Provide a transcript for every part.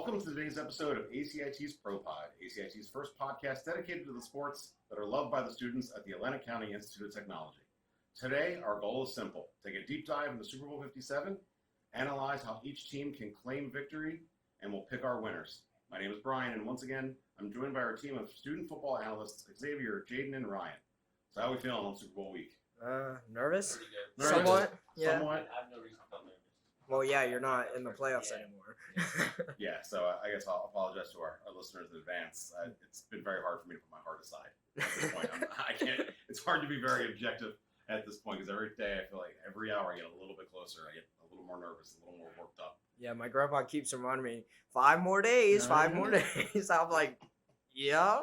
Welcome to today's episode of ACIT's ProPod, ACIT's first podcast dedicated to the sports that are loved by the students at the Atlantic County Institute of Technology. Today, our goal is simple. Take a deep dive into Super Bowl 57, analyze how each team can claim victory, and we'll pick our winners. My name is Brian, and once again, I'm joined by our team of student football analysts, Xzavior, Jaden, and Ryan. So how are we feeling on Super Bowl week? Nervous? Nervous. Somewhat? Yeah. Somewhat. I have no reason to feel nervous. Well, yeah, you're not in the playoffs anymore. Yeah, so I guess I'll apologize to our listeners in advance. It's been very hard for me to put my heart aside at this point. I can't. It's hard to be very objective at this point because every day I feel like every hour I get a little bit closer. I get a little more nervous, a little more worked up. Yeah, my grandpa keeps reminding me, 5 more days, 5 more days. I'm like, yeah.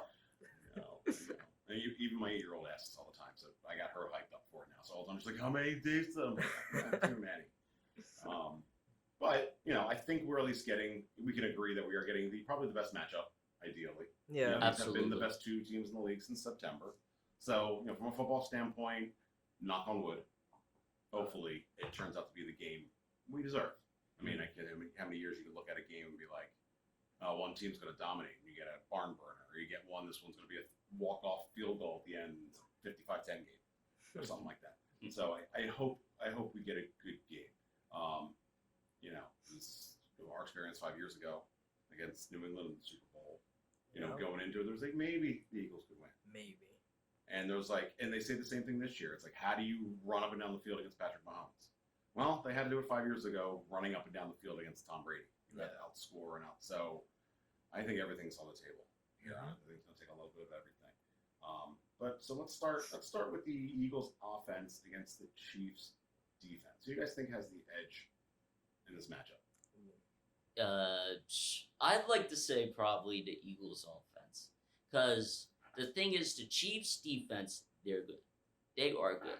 And even my 8-year-old asks all the time, so I got her hyped up for it now. So I'm just like, how many days? I'm like, not too many. But, I think we're at least we can agree that we are getting probably the best matchup, ideally. Yeah. These Absolutely. have been the best two teams in the league since September. So, from a football standpoint, knock on wood, hopefully it turns out to be the game we deserve. I mean, how many years you can look at a game and be like, one team's going to dominate and you get a barn burner, or you get this one's going to be a walk-off field goal at the end, 55-10 game, or something like that. So I hope we get a good game. Our experience 5 years ago against New England in the Super Bowl, going into it, there was like maybe the Eagles could win. Maybe. And there was and they say the same thing this year. It's like, how do you run up and down the field against Patrick Mahomes? Well, they had to do it 5 years ago, running up and down the field against Tom Brady. You had to outscore and out. So I think everything's on the table. I think it's going to take a little bit of everything. So let's start with the Eagles offense against the Chiefs defense. Who do you guys think has the edge in this matchup? I'd like to say probably the Eagles offense. Because the thing is, the Chiefs defense, they're good. They are good.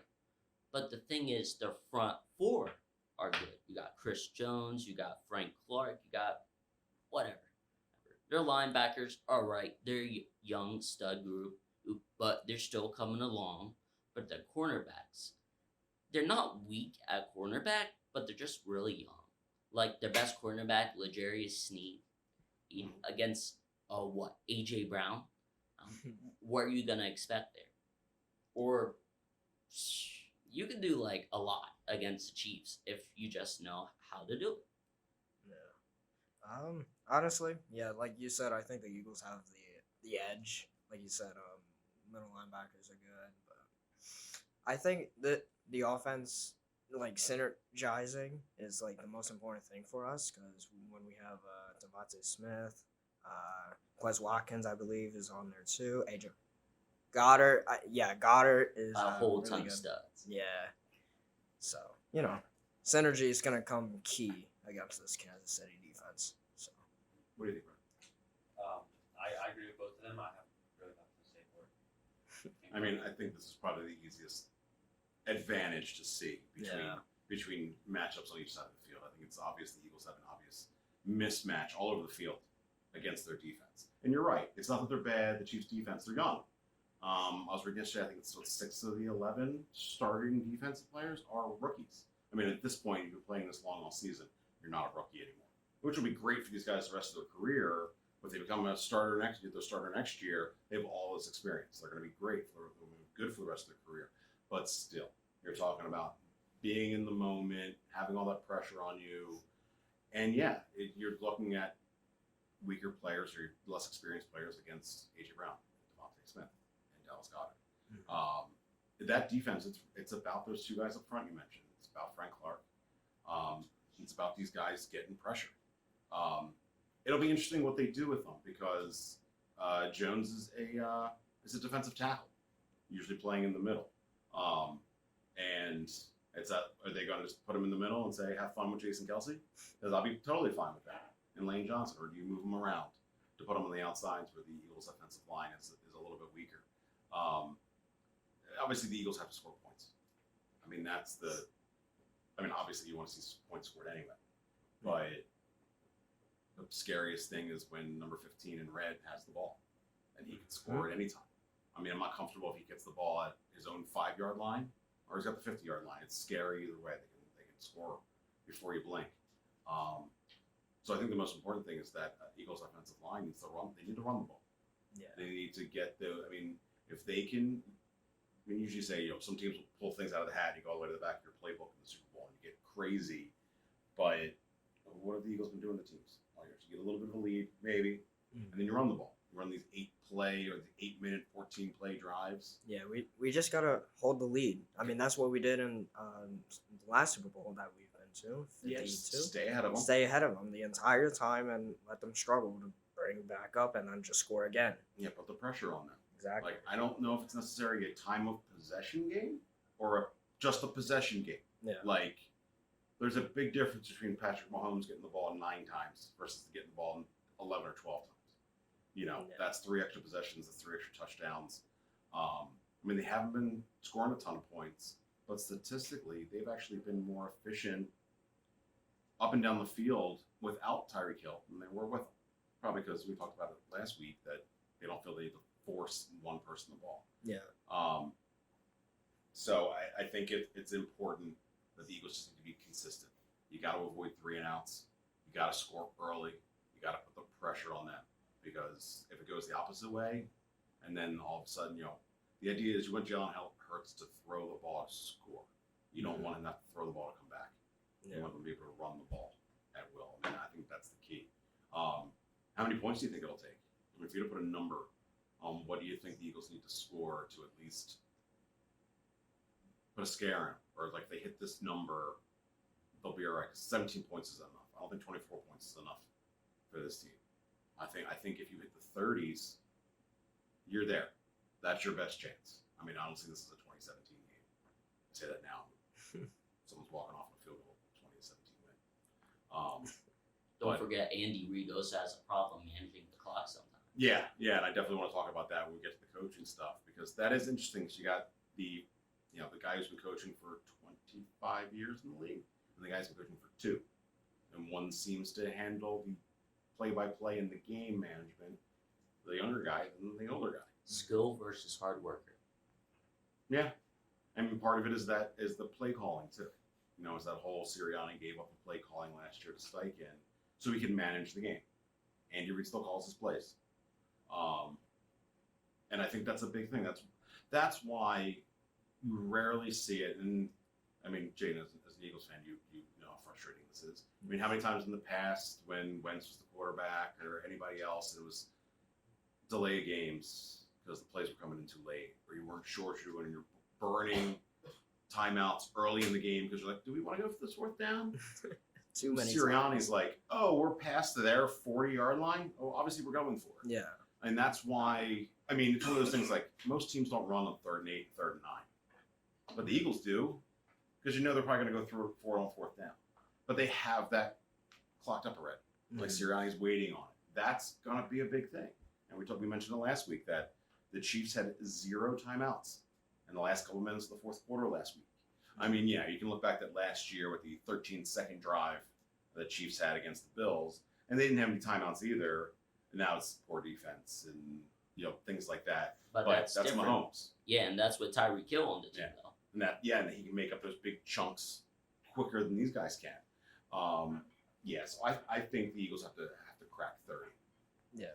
But the thing is, their front four are good. You got Chris Jones, you got Frank Clark, you got whatever. Their linebackers are right. They're a young stud group, but they're still coming along. But their cornerbacks, they're not weak at cornerback, but they're just really young. Like their best cornerback, L'Jarius Sneed, against A.J. Brown. What are you gonna expect there? Or you can do a lot against the Chiefs if you just know how to do it. Yeah. Honestly, yeah, like you said, I think the Eagles have the edge. Like you said, middle linebackers are good, but I think that the offense, synergizing is the most important thing for us, because when we have Devontae Smith, Quez Watkins, I believe, is on there too. AJ Goddard, Goddard is A whole really ton good. of studs. Yeah. So, synergy is going to come key against this Kansas City defense. So, What do you think, Brian? I agree with both of them. I have really nothing to say for it. I mean, I think this is probably the easiest advantage to see between matchups on each side of the field. I think it's obvious the Eagles have an obvious mismatch all over the field against their defense. And you're right. It's not that they're bad. The Chiefs' defense, they're young. I was reading yesterday, I think it's 6 of the 11 starting defensive players are rookies. I mean, at this point, you've been playing this long all season. You're not a rookie anymore, which will be great for these guys the rest of their career. If they become a starter next year, they have all this experience. They're going to be great. They're going to be good for the rest of their career. But still, you're talking about being in the moment, having all that pressure on you. And you're looking at weaker players or less experienced players against A.J. Brown, Devontae Smith, and Dallas Goedert. Mm-hmm. That defense, it's about those two guys up front you mentioned. It's about Frank Clark. It's about these guys getting pressure. It'll be interesting what they do with them, because Jones is a defensive tackle, usually playing in the middle. And are they going to just put him in the middle and say, have fun with Jason Kelce? Because I'll be totally fine with that. And Lane Johnson, or do you move him around to put him on the outsides where the Eagles' offensive line is a little bit weaker? Obviously, the Eagles have to score points. I mean, obviously you want to see points scored anyway. But the scariest thing is when number 15 in red has the ball, and he can score at any time. I mean, I'm not comfortable if he gets the ball at his own 5-yard line or he's got the 50-yard line. It's scary either way. They can score before you blink. So I think the most important thing is that Eagles offensive line needs to run. They need to run the ball. Yeah. They need to get the. I mean, if they can, we usually say some teams will pull things out of the hat. You go all the way to the back of your playbook in the Super Bowl and you get crazy. But what have the Eagles been doing to teams all year? You get a little bit of a lead, maybe, and then you run the ball. You run these 8-play or the 8-minute, 14-play drives. Yeah, we just gotta hold the lead. I mean, that's what we did in the last Super Bowl that we've been to. 52. Stay ahead of them. Stay ahead of them the entire time and let them struggle to bring back up and then just score again. Yeah, put the pressure on them. Exactly. Like, I don't know if it's necessarily a time of possession game or just a possession game. Yeah. Like, there's a big difference between Patrick Mahomes getting the ball 9 times versus getting the ball 11 or 12 times. Yeah. That's 3 extra possessions, that's 3 extra touchdowns. I mean, they haven't been scoring a ton of points, but statistically, they've actually been more efficient up and down the field without Tyreek Hill than they were with him. Probably because we talked about it last week that they don't feel they need to force one person the ball. Yeah. So I think it's important that the Eagles just need to be consistent. You got to avoid 3 and outs. You got to score early. You got to put the pressure on them, because if it goes the opposite way, and then all of a sudden, the idea is you want Jalen Hurts to throw the ball to score. You don't want him not to throw the ball to come back. Yeah. You want them to be able to run the ball at will. I mean, I think that's the key. How many points do you think it'll take? I mean, if you had to put a number on what do you think the Eagles need to score to at least put a scare in, or like they hit this number, they'll be all right. 17 points is enough. I don't think 24 points is enough for this team. I think if you hit the 30s, you're there. That's your best chance. I mean, I don't see this as a 2017 game. I say that now. Someone's walking off a field goal, 2017 win. Don't forget, Andy Reid also has a problem managing the clock sometimes. Yeah, and I definitely want to talk about that when we get to the coaching stuff, because that is interesting. So you got the guy who's been coaching for 25 years in the league, and the guy's been coaching for 2, and one seems to handle the play-by-play and the game management, the younger guy than the older guy. Skill versus hard worker. Yeah, I mean, part of it is the play calling too. Is that whole Sirianni gave up the play calling last year to Steichen so he can manage the game. Andy Reid still calls his plays, and I think that's a big thing. That's why you rarely see it. And I mean, Jaden, as an Eagles fan, you know how frustrating this is. I mean, how many times in the past when Wentz was the quarterback or anybody else, it was delay games because the plays were coming in too late, or you weren't sure what you're doing, and you're burning timeouts early in the game because you're like, do we want to go for this 4th down? Too many Sirianni's times. like, oh, we're past their 40-yard line. Oh, obviously we're going for it. Yeah. And that's why, I mean, it's one of those things like most teams don't run on 3rd and 8, 3rd and 9. But the Eagles do, because they're probably going to go through for it on 4th down. But they have that clocked up already. Like Sirianni's waiting on it. That's going to be a big thing. And we mentioned it last week that the Chiefs had 0 timeouts in the last couple minutes of the 4th quarter last week. I mean, yeah, you can look back at last year with the 13-second drive the Chiefs had against the Bills, and they didn't have any timeouts either. And now it's poor defense and things like that. But that's different. Mahomes. Yeah, and that's what Tyreek Hill on the team, though. And he can make up those big chunks quicker than these guys can. So I think the Eagles have to crack 30. Yeah.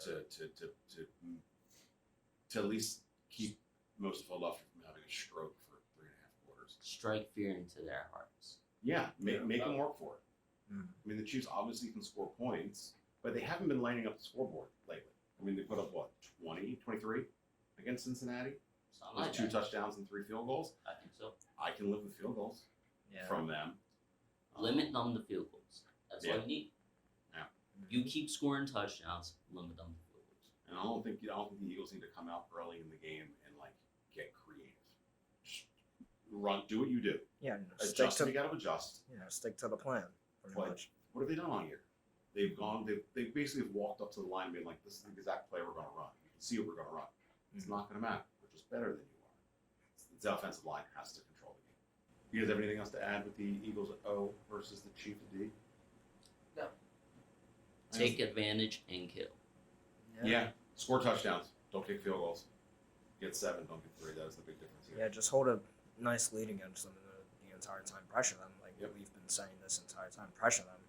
To at least keep most of Philadelphia from having a stroke for 3.5 quarters. Strike fear into their hearts. Yeah, make them work for it. Mm. I mean, the Chiefs obviously can score points, but they haven't been lining up the scoreboard lately. I mean, they put up, 20, 23 against Cincinnati? Something Those like 2 that. touchdowns and 3 field goals. I think so. I can live with field goals from them. Limit them to field goals. That's Yeah. all you need. Yeah. You keep scoring touchdowns, limit them to field goals. And I don't think the Eagles need to come out early in the game and get creative. Just do what you do. Yeah. Adjust when you got to adjust. Stick to the plan. Pretty But much. what have they done all year? They basically have walked up to the line and been like, this is the exact play we're going to run. You can see what we're going to run. It's not going to matter. We're just better than you are. The offensive line has to control the game. You guys have anything else to add with the Eagles at O versus the Chiefs at D? No. Take advantage and kill. Yeah. Score touchdowns. Don't kick field goals. Get 7, don't get 3. That is the big difference here. Yeah, just hold a nice lead against them the entire time. Pressure them, like Yep. we've been saying this entire time. Pressure them.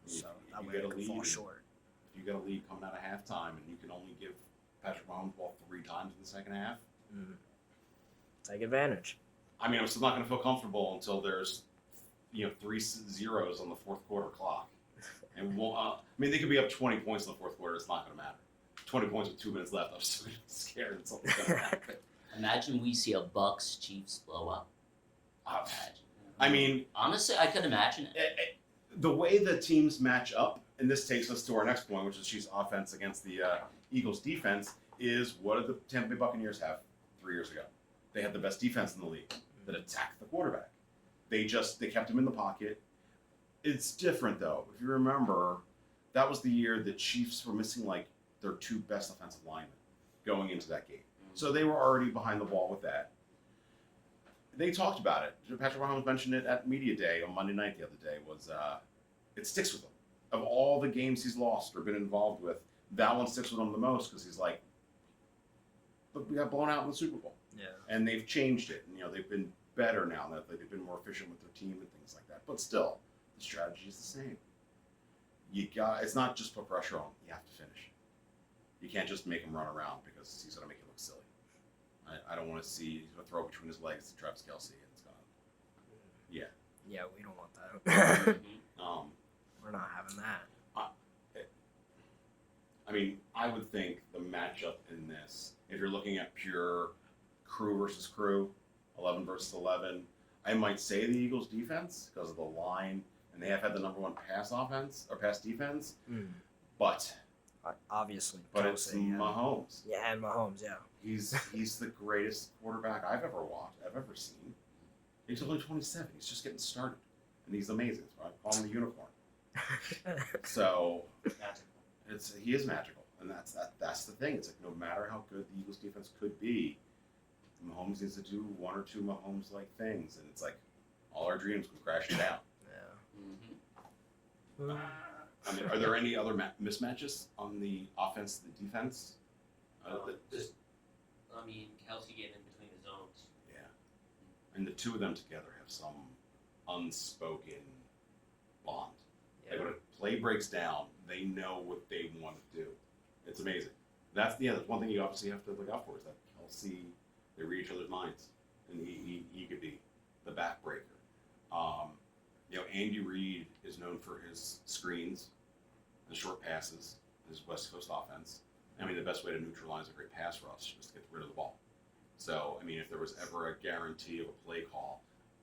So If that you way get they a can lead fall and- short. If you get a lead coming out of halftime and you can only give Patrick Mahomes the ball 3 times in the second half, Take advantage. I mean, I'm still not going to feel comfortable until there's, 3 zeros on the fourth quarter clock. And they could be up 20 points in the fourth quarter. It's not going to matter. 20 points with 2 minutes left. I'm still gonna be scared that something's going to happen. Imagine we see a Bucks Chiefs blow up. Imagine. I mean, Honestly, I could imagine it. the way the teams match up, and this takes us to our next point, which is Chiefs offense against the Eagles defense, is what did the Tampa Bay Buccaneers have 3 years ago? They had the best defense in the league that attacked the quarterback. They kept him in the pocket. It's different though. If you remember, that was the year the Chiefs were missing like their 2 best offensive linemen going into that game. So they were already behind the ball with that. They talked about it. Patrick Mahomes mentioned it at Media Day on Monday night the other day, was it sticks with him. Of all the games he's lost or been involved with, that one sticks with him the most because he's like, but we got blown out in the Super Bowl. Yeah. And they've changed it. And, they've been better now. That they've been more efficient with their team and things like that. But still, the strategy is the same. It's not just put pressure on him. You have to finish. You can't just make him run around because he's going to make it look silly. I don't want to see he's going to throw between his legs to Travis Kelce. And it's going to, yeah. Yeah, we don't want that. Mhm. We're not having that. I mean, I would think the matchup in this, if you're looking at pure crew versus crew, 11 versus 11, I might say the Eagles defense because of the line, and they have had the number 1 pass offense or pass defense, but Obviously, it's Kelce, yeah. Mahomes. Yeah, and Mahomes, yeah. He's the greatest quarterback I've ever ever seen. He's only 27. He's just getting started, and he's amazing. So I call him the unicorn. So he is magical, and that's the thing. It's like no matter how good the Eagles defense could be, Mahomes needs to do 1 or 2 Mahomes-like things, and it's like all our dreams come crashing down. Yeah. Mhm. I mean, are there any other mismatches on the offense and the defense? Kelsey getting in between the zones. Yeah, and the 2 of them together have some unspoken bond. Yeah. Like when a play breaks down, they know what they want to do. It's amazing. That's one thing you obviously have to look out for is that Kelce, they read each other's minds, and he could be the backbreaker. Andy Reid is known for his screens, the short passes, his West Coast offense. I mean, the best way to neutralize a great pass rush is to get rid of the ball. So, I mean, if there was ever a guarantee of a play call,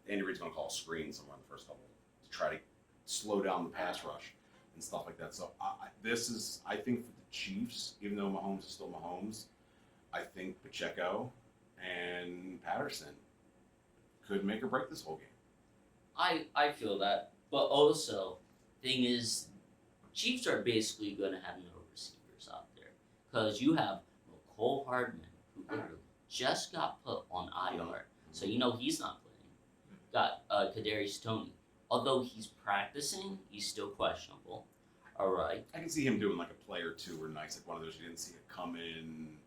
Andy Reid's going to call a screen somewhere in the first couple to try to slow down the pass rush and stuff like that. So, I think for the Chiefs, even though Mahomes is still Mahomes, I think Pacheco and Patterson could make or break this whole game. I feel that, but also, thing is, Chiefs are basically going to have no receivers out there because you have Mecole Hardman, who literally just got put on IR, so he's not playing. Got Kadarius Toney, although he's practicing, he's still questionable. All right, I can see him doing like a play or 2 or nice, like one of those you didn't see it come in,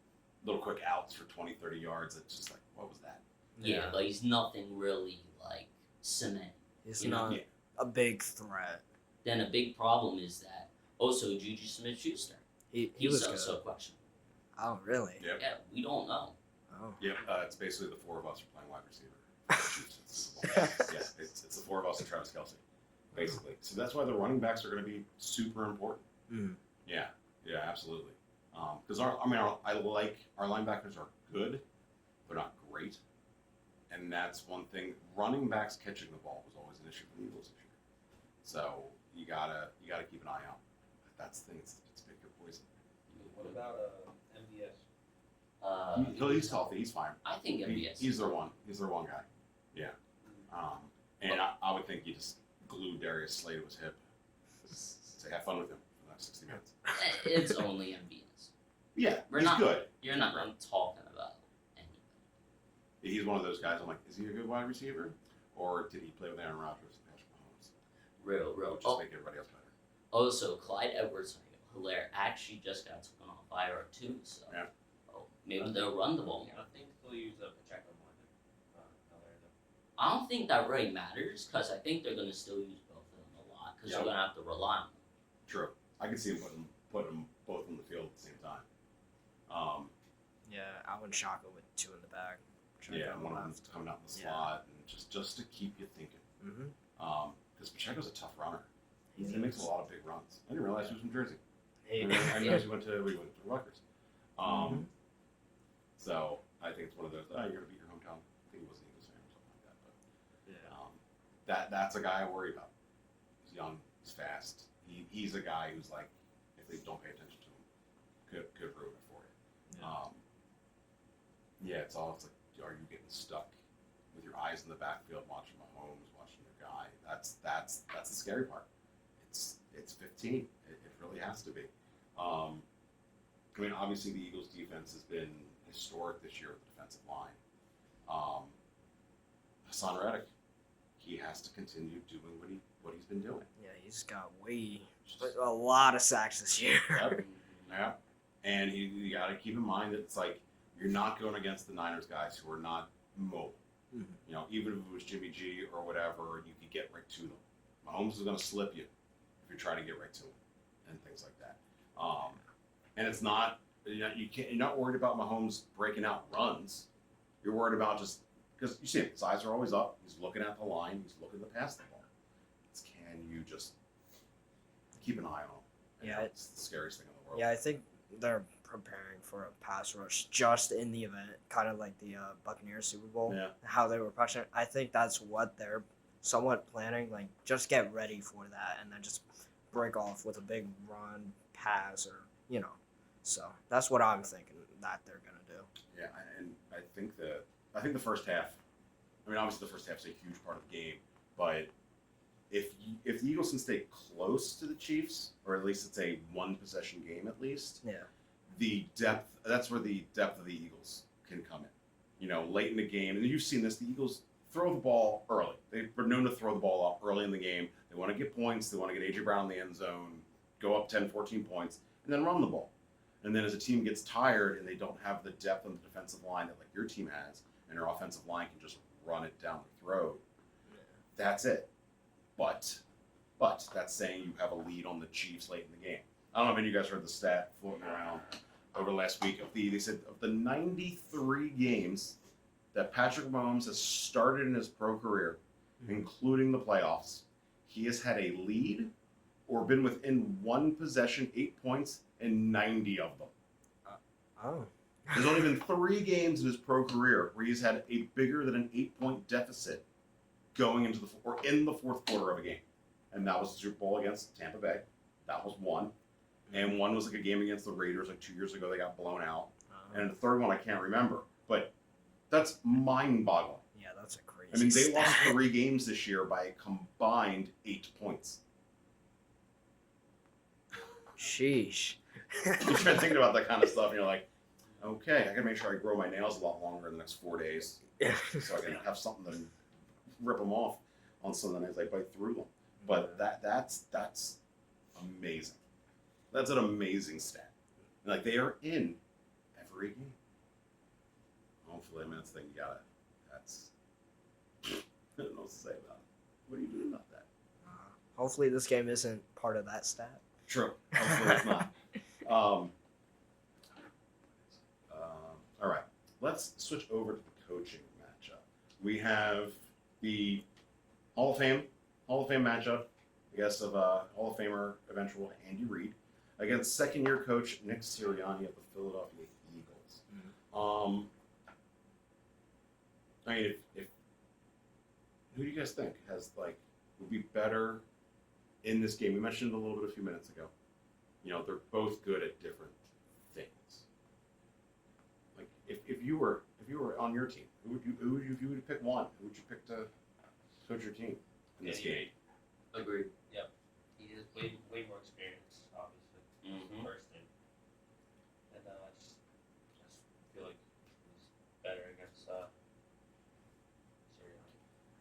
little quick outs for 20, 30 yards. It's just like, what was that? yeah, but he's nothing really like cement. He's You know, not a big threat. Then a big problem is that also Juju Smith-Schuster. He He's was good. also questionable. Oh, really? Yep. Yeah, we don't know. Oh. Yep. It's basically the 4 of us are playing wide receiver. Yeah, it's the 4 of us and Travis Kelce, basically. So that's why the running backs are going to be super important. Mm. Yeah, absolutely. Because our linebackers are good, they're not great, and that's one thing. Running backs catching the ball was always an issue for the Eagles this year. So you gotta keep an eye out. That's the thing. It's pick your poison. What about MVS? He's healthy. He's fine. I think MVS. He's their one. He's their one guy. Yeah. And I would think you just glue Darius Slay to his hip. Say have fun with him for the next 60 minutes. It's only MVS. Yeah, We're he's not- good. You're not really talking about anybody. He's one of those guys. I'm like, is he a good wide receiver, or did he play with Aaron Rodgers and Patrick Mahomes? Real. Which just make everybody else better. Also, Clyde Edwards-Helaire actually just got taken off IR too, so Yeah. maybe they'll run the ball more. I think they'll use Pacheco more than Hilaire. I don't think that really matters because I think they're going to still use both of them a lot because Yeah. you're going to have to rely on them. True. I can see him putting them both on the field at the same time. Yeah, Alvin Shaka with 2 in the back. Yeah, one of them's coming out in the slot, and just to keep you thinking. Because Pacheco's a tough runner. He makes a lot of big runs. I didn't realize he was from Jersey. I realized he went to Rutgers. So I think it's one of those. You're gonna beat your hometown. I think he was an Eagles fan or something like that. But that's a guy I worry about. He's young. He's fast. He's a guy who's like, if they don't pay attention to him, could ruin it for you. It's like, are you getting stuck with your eyes in the backfield, watching Mahomes, watching your guy? That's the scary part. It's 15. It really has to be. I mean, obviously the Eagles' defense has been historic this year with the defensive line. Hassan Reddick, he has to continue doing what he's been doing. Yeah, he's got a lot of sacks this year. Yep. And you got to keep in mind that it's like you're not going against the Niners guys who are not mobile. You know, even if it was Jimmy G or whatever, you could get right to them. Mahomes is going to slip you if you're trying to get right to him and things like that. And it's not you're not worried about Mahomes breaking out runs. You're worried about just because you see him, his eyes are always up. He's looking at the line. He's looking to pass the ball. Can you just keep an eye on him? Yeah, it's the scariest thing in the world. Yeah, I think they're preparing for a pass rush just in the event, kind of like the Buccaneers Super Bowl. Yeah. How they were pushing. I think that's what they're somewhat planning. Like, just get ready for that, and then just break off with a big run, pass, or So that's what I'm thinking that they're gonna do. Yeah, and I think the first half. I mean, obviously the first half is a huge part of the game, but if the Eagles can stay close to the Chiefs, or at least it's a one possession game at least. Yeah. The depth. That's where the depth of the Eagles can come in. Late in the game, and you've seen this. The Eagles throw the ball early. They're known to throw the ball up early in the game. They want to get points. They want to get A.J. Brown in the end zone, go up 10, 14 points, and then run the ball. And then as a team gets tired and they don't have the depth on the defensive line that like your team has, and your offensive line can just run it down the throat, that's it. But that's saying you have a lead on the Chiefs late in the game. I don't know if any of you guys heard the stat floating around over the last week. They said of the 93 games that Patrick Mahomes has started in his pro career, including the playoffs, he has had a lead or been within one possession, 8 points, in 90 of them. Oh. There's only been 3 games in his pro career where he's had a bigger than an 8-point deficit going into in the fourth quarter of a game. And that was the Super Bowl against Tampa Bay. That was one. And one was like a game against the Raiders like 2 years ago. They got blown out. And the third one I can't remember. But that's mind-boggling. Yeah, that's a crazy I mean, they stat. lost 3 games this year by a combined 8 points. Sheesh. You start thinking about that kind of stuff, and you're like, okay, I gotta make sure I grow my nails a lot longer in the next 4 days, Yeah. so I can have something to rip them off on some of the nights I bite through them. But that's amazing. That's an amazing stat. And like they are in every game. Hopefully, I mean that's the thing you gotta. That's I don't know what to say about it. What do you do about that? Hopefully this game isn't part of that stat. True. Hopefully it's not. All right. Let's switch over to the coaching matchup. We have the Hall of Fame matchup, I guess, of Hall of Famer eventual Andy Reid against second-year coach Nick Sirianni of the Philadelphia Eagles. I mean, if who do you guys think would be better in this game? We mentioned it a little bit a few minutes ago. They're both good at different things. Like if you were on your team, who would you if you would pick one? Who would you pick to coach your team in this game? Agreed. Yep. He has way more experience, obviously. First thing. And I just feel like he's better against Sirianni.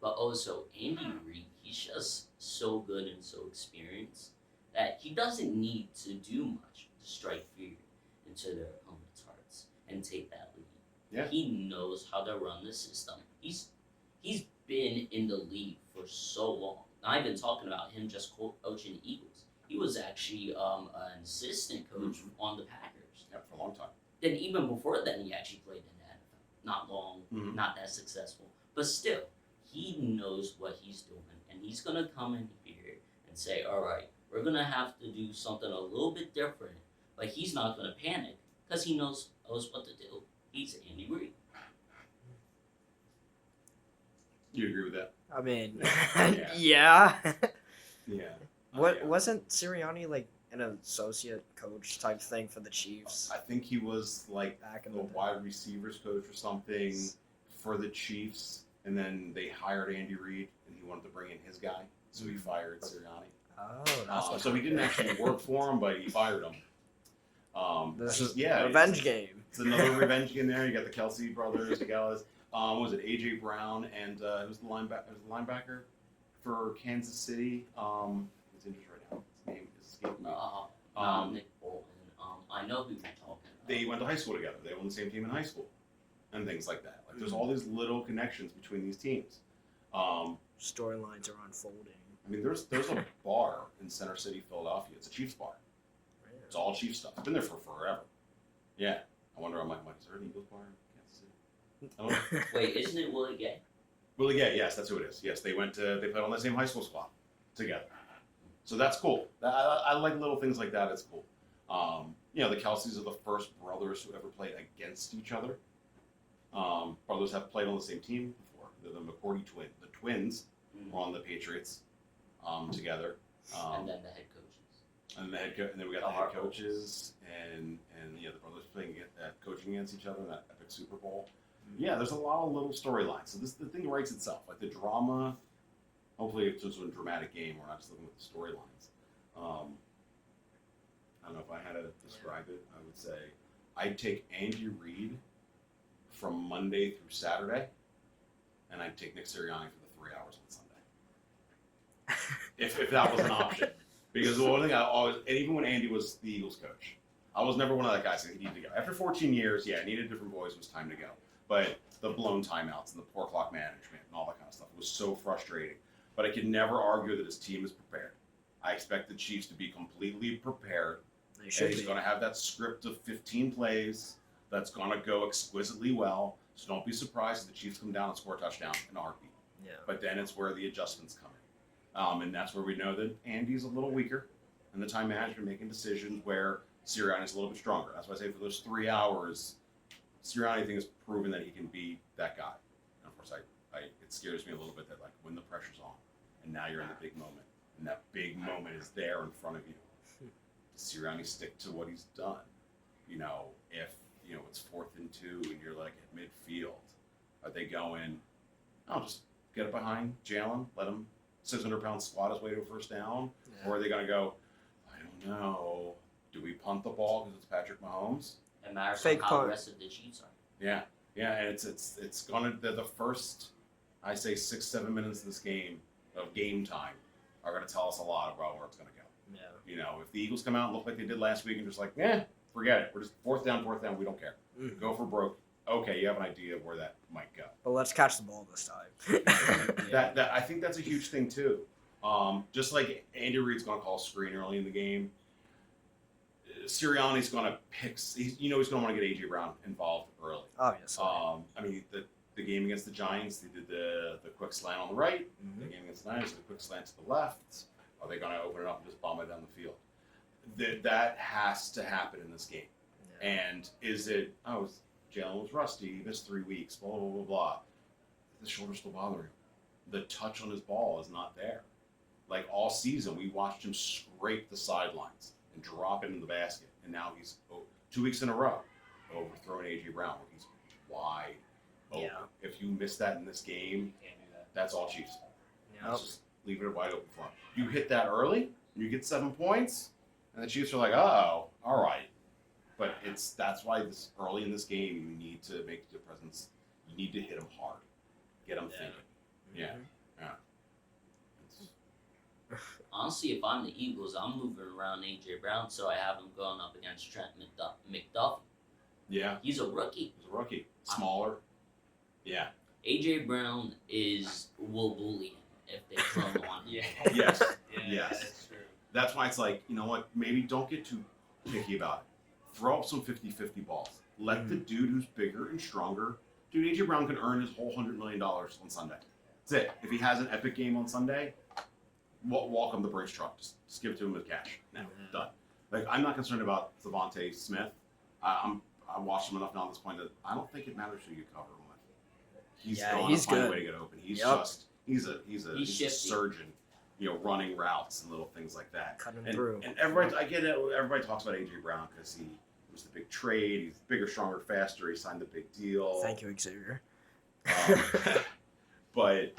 But also, Andy Reid, he's just so good and so experienced that he doesn't need to do much to strike fear into their opponents' hearts and take that lead. Yeah. He knows how to run the system. He's been in the league for so long. Not even talking about him just coaching the Eagles. He was actually an assistant coach on the Packers. Yeah, for a long time. Then even before then, he actually played in the NFL. Not long, Mhm. not that successful, but still, he knows what he's doing, and he's gonna come in here and say, "All right, we're gonna have to do something a little bit different," but he's not gonna panic because he knows what to do. He's Andy Reid. You agree with that? I mean, Yeah. yeah. Yeah. What Yeah. wasn't Sirianni like an associate coach type thing for the Chiefs I think he was like back in the the day? wide receivers coach or something for the Chiefs, and then they hired Andy Reid, and he wanted to bring in his guy, so he fired Sirianni. Oh, that's what So he didn't actually work for him, but he fired him. This is yeah, revenge game. It's another revenge game there. You got the Kelsey brothers, you got what was it AJ Brown and who's the linebacker for Kansas City? He's injured right now. His name is escaping me. Nick Bolton. I know who you're talking about. They went to high school together. They were on the same team in high school, and things like that. Like there's all these little connections between these teams. Storylines are unfolding. I mean, there's a bar in Center City, Philadelphia. It's a Chiefs bar. It's all Chiefs stuff. It's been there for forever. Yeah. I wonder, I'm like, is there an Eagles bar in Kansas City? I don't know. Wait, isn't it Willie Gay? Willie Gay, yes, that's who it is. Yes, they played on the same high school squad together. So that's cool. I like little things like that. It's cool. The Kelseys are the first brothers who ever played against each other. Brothers have played on the same team before. They're the McCourty twins. The twins were on the Patriots together. And then the head coaches. And then we got the head coaches and the brothers playing coaching against each other in that epic Super Bowl. Yeah, there's a lot of little storylines. So the thing writes itself. Like the drama, hopefully it's just a dramatic game. We're not just looking at the storylines. I don't know if I had to describe it. I would say I'd take Andy Reid from Monday through Saturday, and I'd take Nick Sirianni for the 3 hours on Sunday. if that was an option. Because the one thing I always, and even when Andy was the Eagles coach, I was never one of that guys that needed to go. After 14 years, yeah, I needed different boys. It was time to go. But the blown timeouts and the poor clock management and all that kind of stuff was so frustrating. But I could never argue that his team is prepared. I expect the Chiefs to be completely prepared. They should He's be. going to have that script of 15 plays that's going to go exquisitely well. So don't be surprised if the Chiefs come down and score a touchdown in a heartbeat. Yeah. But then it's where the adjustments come in. And that's where we know that Andy's a little weaker in the time management, making decisions where Sirianni's a little bit stronger. That's why I say for those 3 hours, Sirianni, I think, has proven that he can be that guy. And of course, it scares me a little bit that like when the pressure's on, and now you're in the big moment, and that big moment is there in front of you. Does Sirianni stick to what he's done? If it's 4th and 2 and you're like at midfield, are they going? I'll just get it behind Jalen, let him 600-pound squat his way to a first down, or are they going to go? I don't know. Do we punt the ball because it's Patrick Mahomes? It matters Fake on how punt. the rest of the Chiefs are. Yeah, and it's gonna the first, I say 6-7 minutes of this game of game time are gonna tell us a lot about where it's gonna go. Yeah. If the Eagles come out and look like they did last week and just like, forget it, we're just fourth down, we don't care. Go for broke. Okay, you have an idea of where that might go. But let's catch the ball this time. That I think that's a huge thing too. Just like Andy Reid's gonna call screen early in the game. Sirianni's going to pick. He's going to want to get AJ Brown involved early. Obviously. The game against the Giants, they did the quick slant on the right. The game against the Niners, the quick slant to the left. Are they going to open it up and just bomb it down the field? That has to happen in this game. Yeah. And is it? Jalen was rusty. He missed 3 weeks. Blah blah blah blah. The shoulder's still bothering him. The touch on his ball is not there. Like all season, we watched him scrape the sidelines and drop it in the basket. And now he's 2 weeks in a row overthrowing AJ Brown where he's wide open. Yeah. If you miss that in this game, Can't do that. that's all Chiefs. Yep. Let's just leave it wide open for him. You hit that early, you get 7 points, and the Chiefs are like, oh, all right. But that's why this early in this game you need to make your presence. You need to hit them hard, get them thinking. Yeah. Honestly, if I'm the Eagles, I'm moving around AJ Brown so I have him going up against Trent McDuffie. Yeah. He's a rookie. He's a rookie, smaller. Yeah. AJ Brown will bully him if they throw him on him. Yeah. Yes. Yeah, Yes. that's true. that's why it's like, you know what? Maybe don't get too picky about it. Throw up some 50-50 balls. Let the dude who's bigger and stronger. Dude, AJ Brown can earn his whole $100 million on Sunday. That's it. If he has an epic game on Sunday, walk him the Brinks truck. Just give it to him with cash. Now, done. Like, I'm not concerned about Devontae Smith. I watched him enough now at this point that I don't think it matters who you cover him with. He's going to find a way to get open. He's he's a surgeon, running routes and little things like that. Cutting through. And everybody, I get it. Everybody talks about AJ Brown because he was the big trade. He's bigger, stronger, faster. He signed the big deal. Thank you, Xzavior. But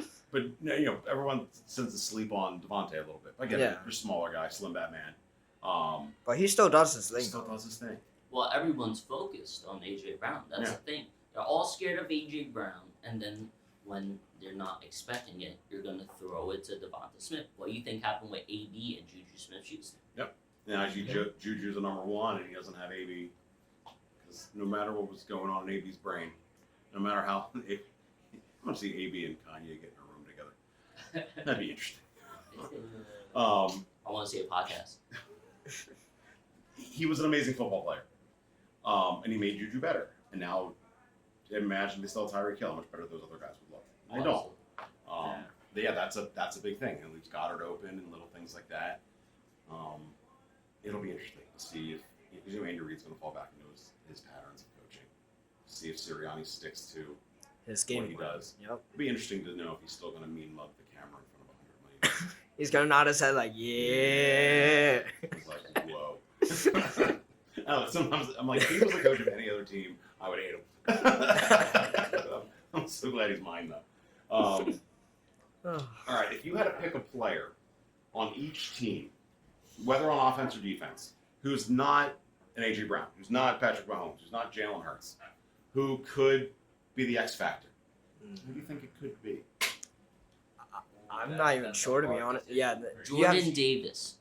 everyone tends to sleep on Devontae a little bit. Again, you're a smaller guy, slim Batman. But he still does his thing. Still does his thing. Well, everyone's focused on AJ Brown. That's the thing. They're all scared of AJ Brown, and then when they're not expecting it, you're gonna throw it to Devonta Smith. What do you think happened with AB and Juju Smith-Schuster? Yep. Now, Juju's a number one, and he doesn't have AB. Because no matter what was going on in AB's brain, no matter how, I want to see AB and Kanye get in a room together. That'd be interesting. I want to see a podcast. He was an amazing football player, and he made Juju better. And now, imagine they still have Tyreek Hill, how much better those other guys would look. They don't. But yeah, that's a big thing. It leaves Goddard open and little things like that. It'll be interesting to see if Andy Reid's going to fall back into his patterns of coaching. See if Sirianni sticks to his game. What he does. Yep. It'll be interesting to know if he's still going to mean mug the camera in front of 100 million. He's going to nod his head like, yeah. He's like, whoa. Sometimes I'm like, if he was the coach of any other team, I would hate him. I'm so glad he's mine, though. All right, if you had to pick a player on each team, whether on offense or defense, who's not an A.J. Brown, who's not Patrick Mahomes, who's not Jalen Hurts, who could be the X factor, who do you think it could be? I'm not even sure, to be honest. Yeah, Jordan Davis.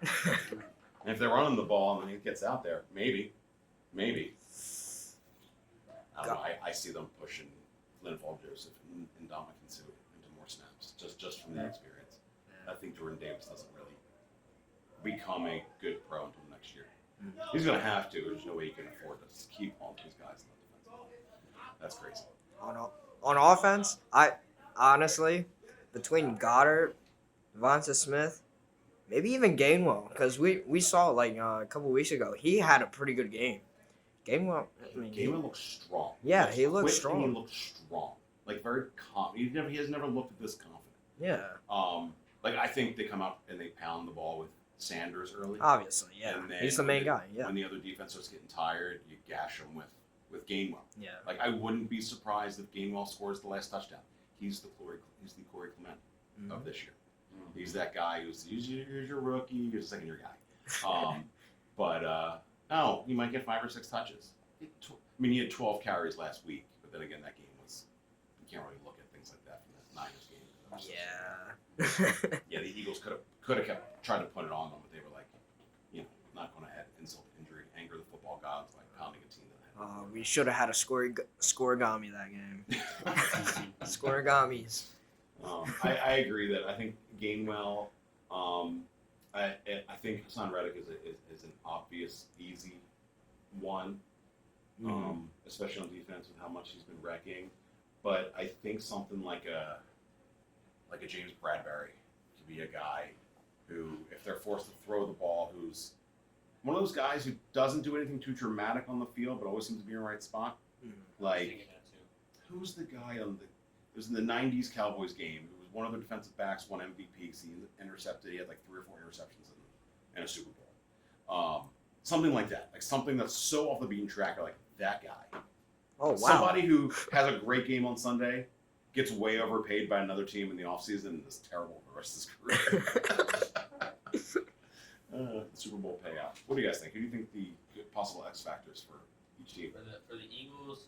And if they're running the ball and he gets out there, maybe. I don't know. I see them pushing Linval Joseph and Ndamukong Suh into more snaps, just from the experience. I think Jordan Davis doesn't really become a good pro until next year. He's going to have to. There's no way he can afford to keep all these guys in the defense. That's crazy. On offense, I honestly, between Goddard, Devonta Smith, maybe even Gainwell, because we saw like a couple weeks ago, he had a pretty good game. Gainwell looks strong. Yeah, he looks strong. He looks strong, like very calm. He has never looked this confident. Yeah. Like I think they come out and they pound the ball with Sanders early. Obviously, yeah. He's the main guy. Yeah. When the other defense starts getting tired, you gash them with Gainwell. Yeah. Like I wouldn't be surprised if Gainwell scores the last touchdown. He's the Corey Clement of this year. He's that guy who's your rookie, he's a second year guy. No, he might get 5 or 6 touches. He had 12 carries last week, but then again, that game was, you can't really look at things like that from the Niners game. Yeah, the Eagles could have kept trying to put it on them, but they were like, not going to add insult to injury, anger the football gods, like pounding a team to the head. We should have had a scoregami that game. Scoregamis. I agree that I think Gainwell, I think Hassan Reddick is an obvious, easy one, especially on defense with how much he's been wrecking. But I think something like a James Bradbury could be a guy who, if they're forced to throw the ball, who's one of those guys who doesn't do anything too dramatic on the field, but always seems to be in the right spot. Like, who's the guy it was in the 90s Cowboys game. It was one of the defensive backs won MVP because he intercepted. He had like 3 or 4 interceptions in a Super Bowl. Something like that. Like something that's so off the beaten track, like that guy. Oh, wow. Somebody who has a great game on Sunday, gets way overpaid by another team in the offseason, and is terrible for the rest of his career. Super Bowl payout. What do you guys think? Who do you think the possible X factors for each team? For the Eagles,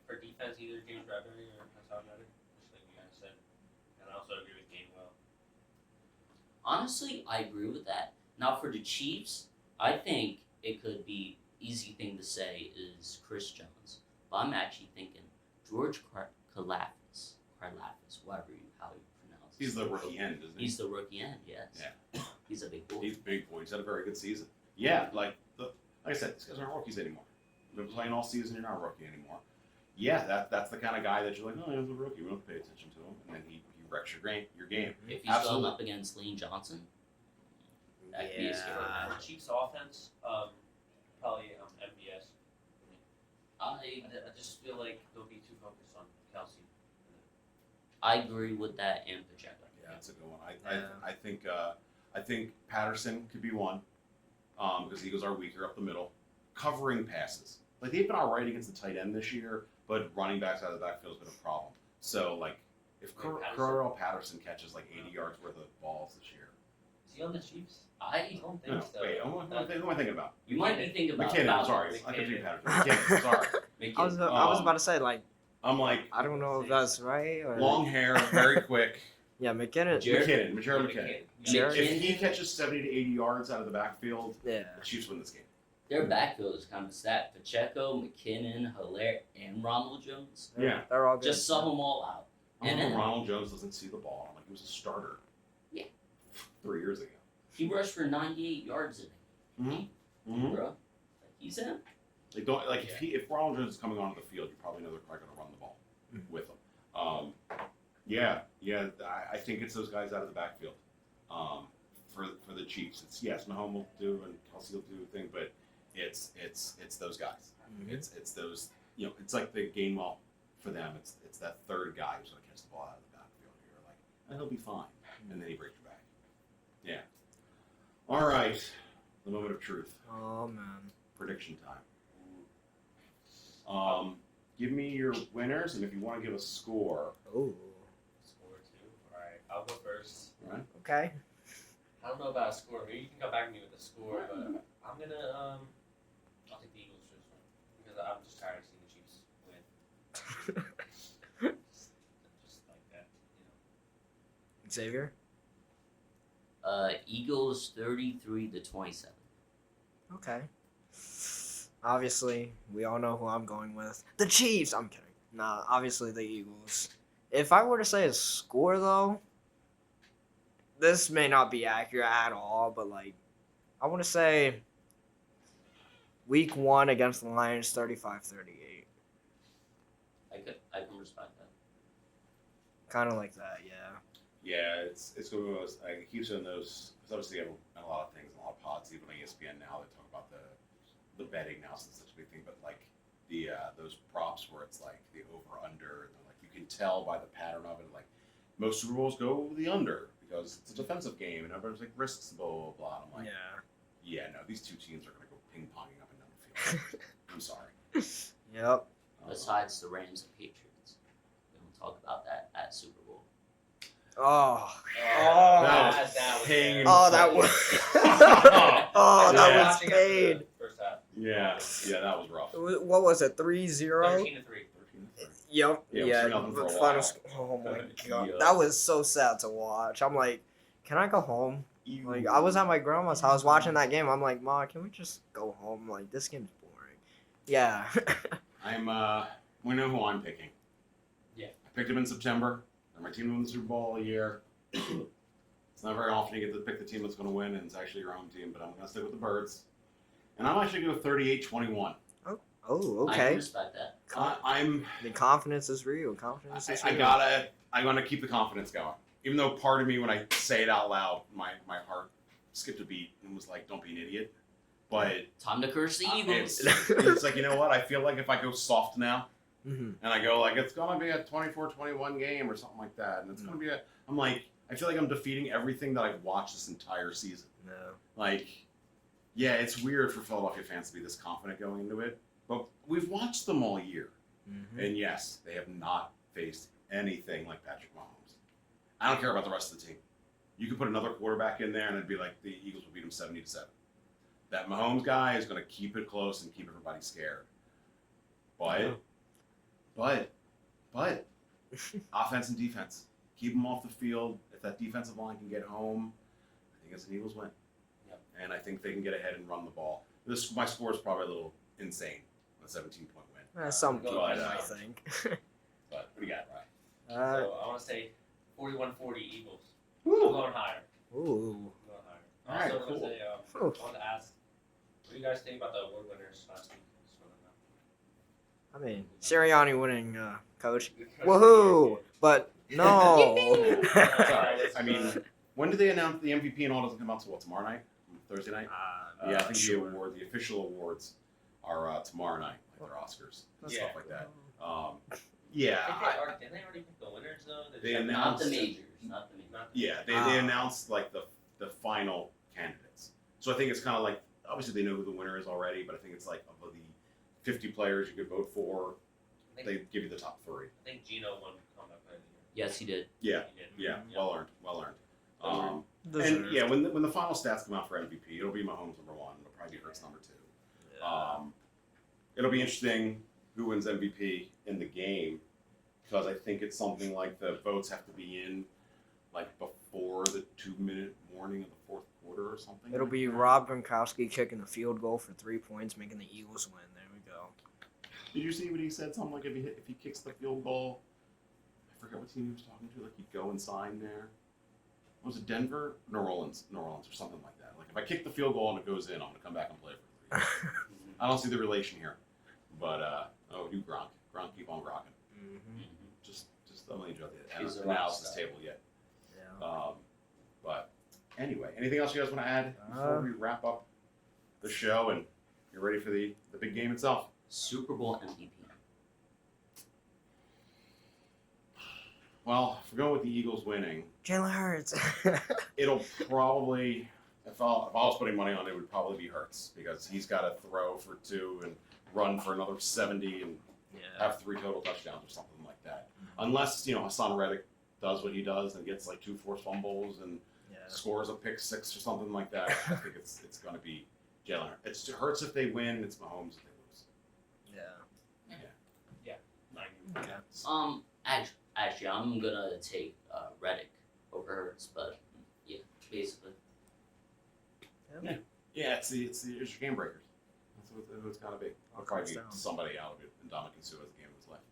for defense, either James Bradbury or Hassan Reddick, just like you guys said. And I also agree with Gainwell. Honestly, I agree with that. Now for the Chiefs, I think it could be easy thing to say is Chris Jones, but I'm actually thinking George Karlaftis, how you pronounce He's the rookie end, isn't he? He's the rookie end, yes. Yeah. He's a big boy. He's a big boy. He's had a very good season. Yeah, like I said, these guys aren't rookies anymore. They've been playing all season. You're not a rookie anymore. Yeah, that's the kind of guy that you're like, oh, he's a rookie. We don't have to pay attention to him, and then he wrecks your game. If he's Absolutely. going up against Lane Johnson, that could be a scary Yeah. match. For Chiefs offense, probably MVS. I just feel like they'll be too focused on Kelsey. I agree with that and Pacheco. Yeah, that's a good one. Yeah. I think Patterson could be one, because the Eagles are weaker up the middle. Covering passes, like they've been all right against the tight end this year, but running backs out of the backfield has been a problem. So like if Like Cordarrelle Patterson catches like 80 yards worth of balls this year, Is he on the Chiefs? I don't no, think so. wait, who am I thinking about? you might be thinking about McKinnon. Bowser. Sorry, I confused McKinnon. Patterson. McKinnon. Sorry, I was about to say, like, I'm like I don't know if that's right or long hair, very quick. Yeah, McKinnon. Jared- Jared McKinnon. Jared- If he catches 70 to 80 yards out of the backfield, Yeah. the Chiefs win this game. Their backfield is kind of stacked. Pacheco, McKinnon, Hilaire, and Ronald Jones. Yeah. They're all good. Just sub them all out. I don't And know then- Ronald Jones doesn't see the ball. I'm like, he was a starter. Yeah. 3 years ago. He rushed for 98 yards in it, Mm-hmm. bro. Like, he's in. Like don't like if Ronald Jones is coming onto the field, you probably know they're probably going to run the ball with him. I think it's those guys out of the backfield. For the Chiefs, it's yes, Mahomes will do and Kelsey will do a thing, but it's those guys. Mhm. It's those it's like the Gainwell for them. It's that third guy who's going to catch the ball out of the backfield. You're like, he'll be fine, and then he breaks your back. Yeah. All right, the moment of truth. Oh man. Prediction time. Give me your winners, and if you want to give a score. Oh. Score 2. Alright, I'll go first. All right. Okay. I don't know about a score. Maybe you can come back to me with a score, but I'm gonna I'll take the Eagles for this one because I'm just tired of seeing the Chiefs win. just like that, Xzavior. Eagles 33-27. Okay. Obviously, we all know who I'm going with. The Chiefs! I'm kidding. Nah, obviously the Eagles. If I were to say a score, though, this may not be accurate at all, but, like, I want to say week 1 against the Lions, 35-38. I can respect that. Kind of like that, yeah. Yeah, it's going to be those. I keep saying those because obviously I have a lot of things, a lot of pods, even on ESPN now. They talk about the betting now, since it's such a big thing. But like the those props where it's like the over under, and like you can tell by the pattern of it. Like most Super Bowls go the under because it's a defensive game, and everyone's like risks blah blah blah. And I'm like, yeah, no, these two teams are going to go ping ponging up and down the field. I'm sorry. Yep. Besides the Rams and Patriots. We don't talk about that at Super Bowl. Oh. That was pain. Oh, that was. Oh, that Yeah. was pain. First half. Yeah, that was rough. What was it? 3-0? 13-3. Yep. Yeah, it was Yeah. 3-0 for a Final while. Oh my god, Yeah. that was so sad to watch. I'm like, can I go home? Like, I was at my grandma's house watching that game. I'm like, Ma, can we just go home? Like, this game's boring. Yeah. We know who I'm picking. Yeah. I picked him in September. They're my team to win the Super Bowl all year. It's not very often you get to pick the team that's going to win, and it's actually your own team, but I'm going to stick with the Birds. And I'm actually going to go 38-21. Oh, I can okay. respect that. The confidence is real. Confidence is real. I'm going to keep the confidence going. Even though part of me, when I say it out loud, my heart skipped a beat and was like, don't be an idiot. But Time to curse the Eagles. it's like, you know what? I feel like if I go soft now, Mhm. and I go like, it's going to be a 24-21 game or something like that, and it's going to be I'm like, I feel like I'm defeating everything that I've watched this entire season. No. Like, yeah, it's weird for Philadelphia fans to be this confident going into it, but we've watched them all year. Mhm. And yes, they have not faced anything like Patrick Mahomes. I don't care about the rest of the team. You could put another quarterback in there and it'd be like the Eagles would beat them 70-7. That Mahomes guy is going to keep it close and keep everybody scared. But, offense and defense. Keep them off the field. If that defensive line can get home, I think it's an Eagles win. Yep. And I think they can get ahead and run the ball. My score is probably a little insane. A 17-point win. Some Go people, ahead. I think. But what do you got, Ryan? Uh, So I want to say 41-40 Eagles. Woo. I'm going higher. Ooh. I'm going higher. Alright, Also, cool. I wanted to ask, what do you guys think about the award winners last week? Just wanna know. I mean, Sirianni winning, coach. Coach Woohoo! of But no. Sorry. I mean, when do they announce the MVP and all doesn't come out till what, tomorrow night? Thursday night? Yeah, I think sure. the official awards are tomorrow night, like their Oscars and Yeah. stuff like that. I Yeah, think didn't they already pick the winners though? They just- Not announced the it. majors. Not the majors. Not- yeah, they Ah. announced like the final candidates. So I think it's kind of like obviously they know who the winner is already, but I think it's like of the 50 players you could vote for, I they think, give you the top 3. I think Gino won comeback player of the Yes, he did. Yeah, year. He did. yeah, well earned, well earned. And Deserved. yeah, when the final stats come out for MVP, it'll be Mahomes number 1. It'll probably be Hurts number 2. It'll be interesting who wins MVP in the game because I think it's something like the votes have to be in like before the 2-minute warning of the fourth quarter or something. It'll like be that. Rob Gronkowski kicking the field goal for 3 points, making the Eagles win. There we go. Did you see what he said? Something like if he kicks the field goal, I forget what team he was talking to. Like he'd go and sign there. Was it Denver? New Orleans or something like that. Like if I kick the field goal and it goes in, I'm gonna come back and play for 3 years. I don't see the relation here, but you Gronk, keep on rocking. Mm-hmm. Just don't let you drop He's the a rock analysis star. table yet. Yeah. But anyway, anything else you guys want to add before we wrap up the show and you're ready for the big game itself? Super Bowl MVP. Well, if we're going with the Eagles winning, Jalen Hurts. it'll probably, if I was putting money on it, would probably be Hurts because he's got to throw for 2 and run for another 70 and have 3 total touchdowns or something like that. Unless, Hassan Reddick does what he does and gets like 2 forced fumbles and scores a pick 6 or something like that. I think it's going to be Jalen Hurts. It's Hurts if they win, it's Mahomes if they lose. Okay. Actually, I'm gonna take Reddick over Hurts, but yeah, basically. Yeah, it's your game breakers. That's what it's got to be. I'll probably comes be down. somebody out of it and Dominican Sue as the game was left.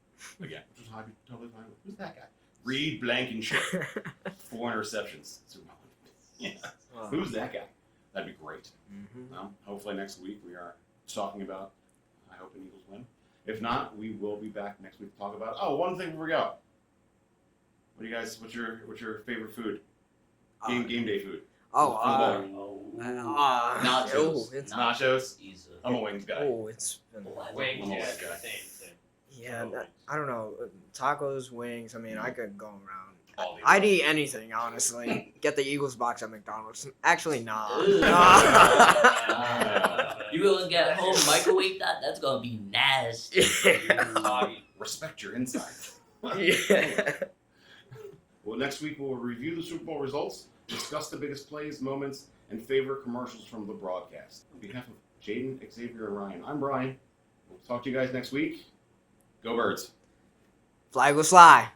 Again, which is I'd be totally fine with. Who's that guy? Reed Blankenship. 4 interceptions. Yeah. Wow. Who's that guy? That'd be great. Mm-hmm. Hopefully next week we are talking about, I hope an Eagles win. If not, we will be back next week to talk about, one thing before we go. What do you guys, what's your favorite food? Game day food. Nachos. Oh, it's Nachos? Easy. I'm a wings guy. it's been. Wings, I'm a yeah, wings guy. same. Yeah, I don't know. Tacos, wings. I mean, I could go around. All the I'd above. eat anything, honestly. Get the Eagles box at McDonald's. Actually, nah. Ew. Nah. You gonna get home, microwave that? That's gonna be nasty. Respect your insides. Yeah. Well, next week we'll review the Super Bowl results, discuss the biggest plays, moments, and favorite commercials from the broadcast. On behalf of Jaden, Xzavior, and Ryan, I'm Brian. We'll talk to you guys next week. Go Birds. Flag will fly.